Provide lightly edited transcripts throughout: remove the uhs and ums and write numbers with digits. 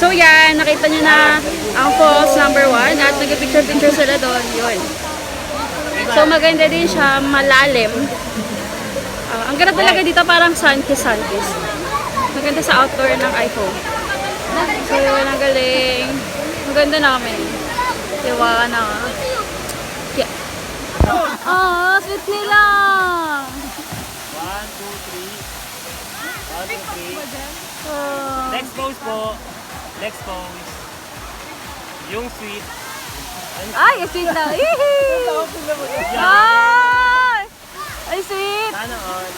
So yan, nakita nyo na ang falls number 1 at nag-picture-picture sila doon. Yun. So maganda din siya, malalim. Ang ganda talaga dito parang sun-kiss. Maganda sa outdoor ng iPhone. So yun, ang galing. Maganda namin. Diwa na. Yeah. Oh, sweet nila. 1, 2, 3. 1, 2, 3. Oh. Next pose po. Next pose. Yung sweet. Ay, sweet na. Ay! Ay, sweet. Sana on.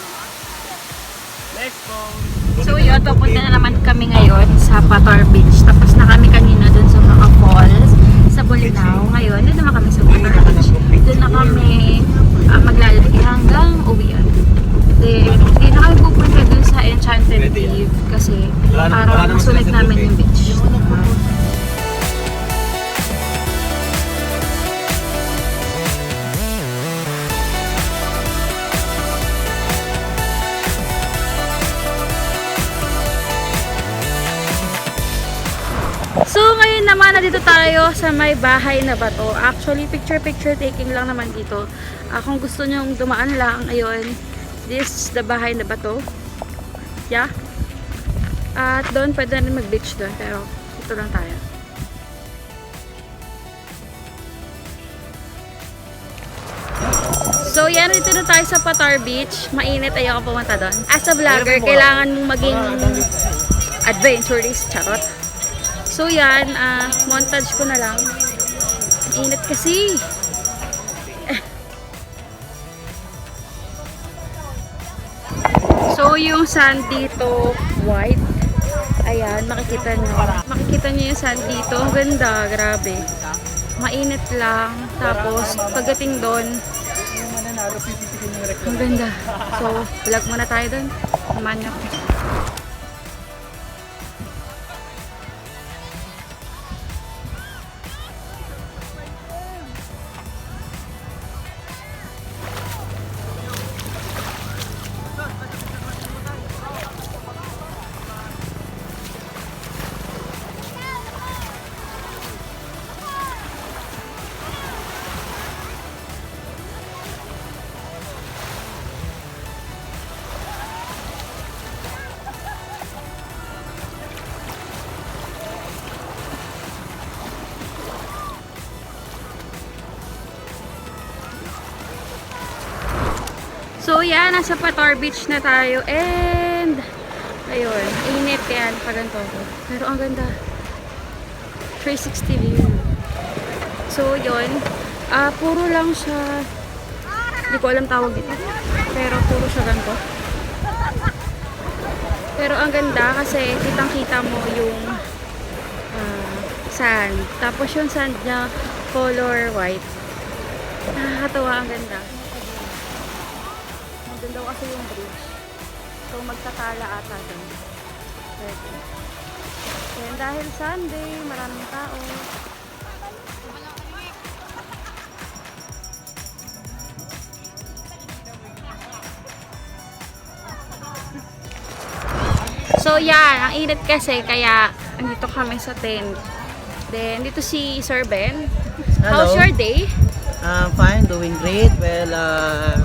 Next pose. So yun, papunta na naman kami ngayon sa Patar Beach. Tapos na kami kanina dun sa mga falls sa Bolinao. Ngayon, doon naman kami sa Patar Beach. Doon na kami maglalaki hanggang uwian. Then, hindi na kami pupunta dun sa Enchanted Cave kasi parang masulit namin yung beach. So ngayon naman nandito tayo sa may bahay na bato. Actually picture taking lang naman dito. Kung gusto nyong dumaan lang, ayun, this is the bahay na bato. Yeah. At doon pwede rin mag-beach doon, pero ito lang tayo. So yan, dito na tayo sa Patar Beach. Mainit, ayoko pumunta doon. As a vlogger, kailangan mong maging adventurist, charot. So yan, montage ko na lang. Init kasi. So yung sand dito, white. Ayan, makikita nyo. Makikita nyo yung sand dito. Ang ganda, grabe. Mainit lang. Tapos, pagdating doon, ang ganda. So, vlog muna tayo doon. Samahan nyo. So yan, nasa Patar Beach na tayo and ayun, init yan pag ganito. Pero ang ganda. 360 view. So yun, puro lang siya, hindi ko alam tawag dito, pero puro siya ganito. Pero ang ganda kasi kitang kita mo yung sand. Tapos yung sand niya color white. Nakakatawa, ang ganda. Doon daw kasi yung bridge. So magtatala ata doon. Yan, dahil Sunday, maraming tao. So yan, ang init kasi kaya andito kami sa tent. Then dito si Sir Ben. Hello. How's your day? Fine, doing great. Well,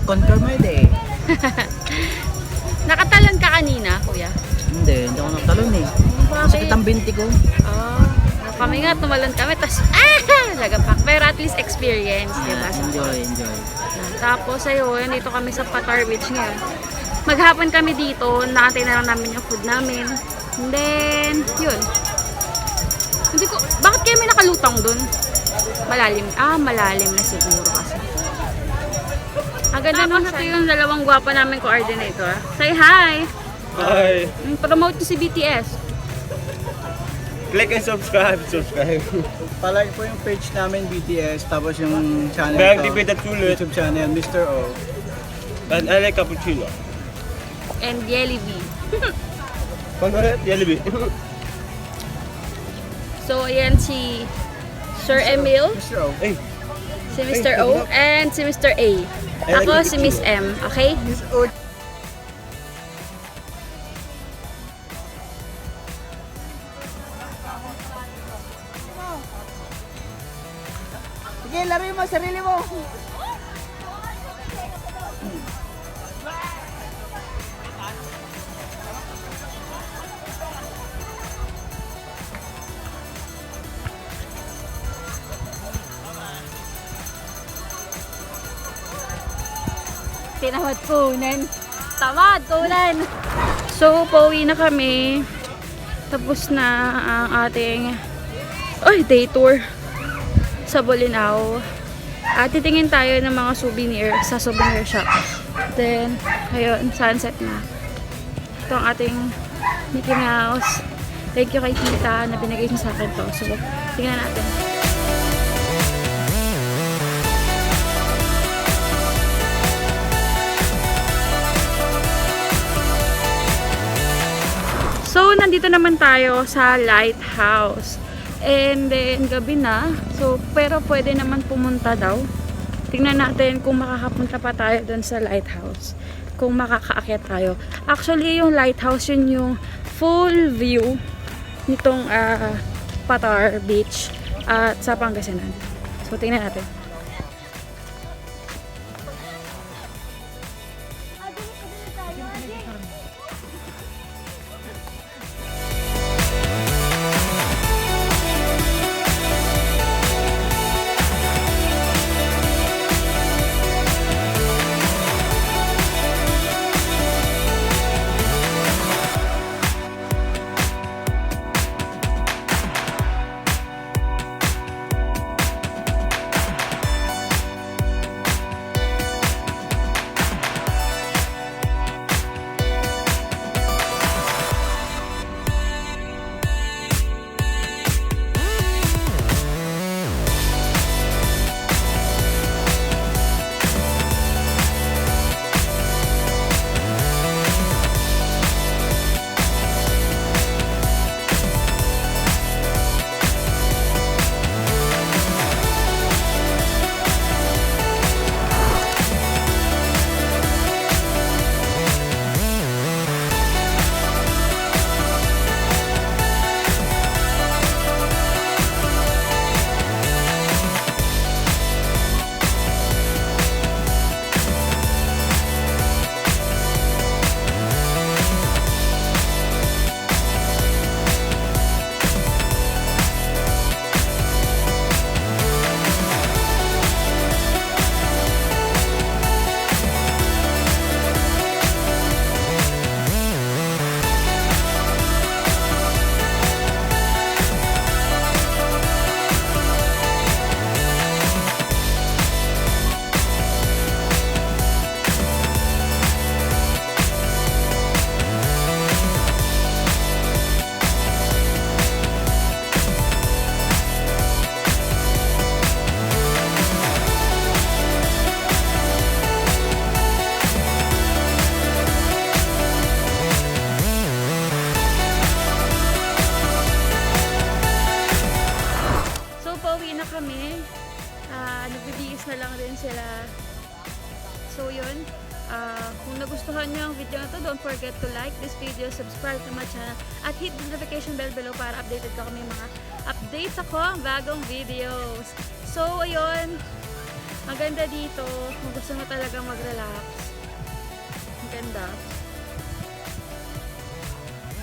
conquer my day. Nakatalon ka kanina, kuya? Hindi ako natalon eh. Masakit ang binti ko. Oh, kami nga, tumalon kami, tapos, lagapak. Pero at least experience, diba? Enjoy. Tapos, ayun, dito kami sa Patar Beach ngayon. Maghapon kami dito, nakantay na lang namin yung food namin. And then, yun. Hindi ko, bakit kayo may nakalutang dun? Malalim. Malalim na siguro kasi. Ang ganda naman ito yung dalawang gwapa namin coordinator. Say hi! Hi! Promote nyo si BTS. Click and subscribe. Palike po yung page namin BTS, tapos yung channel Bayang ko, TV at sulit. YouTube channel, Mr. O. And I like cappuccino. And Jelly Bee. Pag-ulit, Jollibee. So, ayan si Sir Emil, Mr. O. Hey, si Mr. O, and si Mr. A. Ako si Miss M, okay? Mr. O. laro mo, sarili mo. Tinawad kunan. Tamad kunan. So, pauwi na kami. Tapos na ang ating day tour sa Bolinao. At titingin tayo ng mga souvenir sa souvenir shop. Then, ayun, sunset na. Ito ang ating Mickey Mouse. Thank you kay tita na binigay niya sa akin to. So, tingnan natin. So, nandito naman tayo sa lighthouse. And then, gabi na. So, pero pwede naman pumunta daw. Tingnan natin kung makakapunta pa tayo dun sa lighthouse. Kung makakaakyat tayo. Actually, yung lighthouse, yun yung full view nitong Patar Beach at sa Pangasinan. So, tingnan natin. nagbibihis na lang rin sila. So yun, kung nagustuhan nyo ang video na to, don't forget to like this video, subscribe to my channel, at hit the notification bell below para updated ka kami mga updates ako, bagong videos. So ayun, ang ganda dito, kung gusto mo talaga mag-relax. Ang ganda.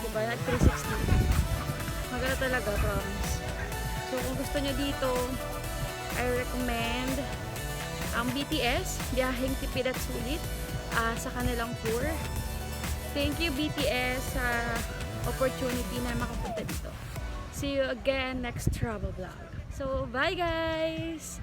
Diba? Nag 360. Maganda talaga, promise. So kung gusto nyo dito, I recommend ang BTS, biyaheng tipid at sulit sa kanilang tour. Thank you BTS sa opportunity na makapunta dito. See you again next travel vlog. So bye guys!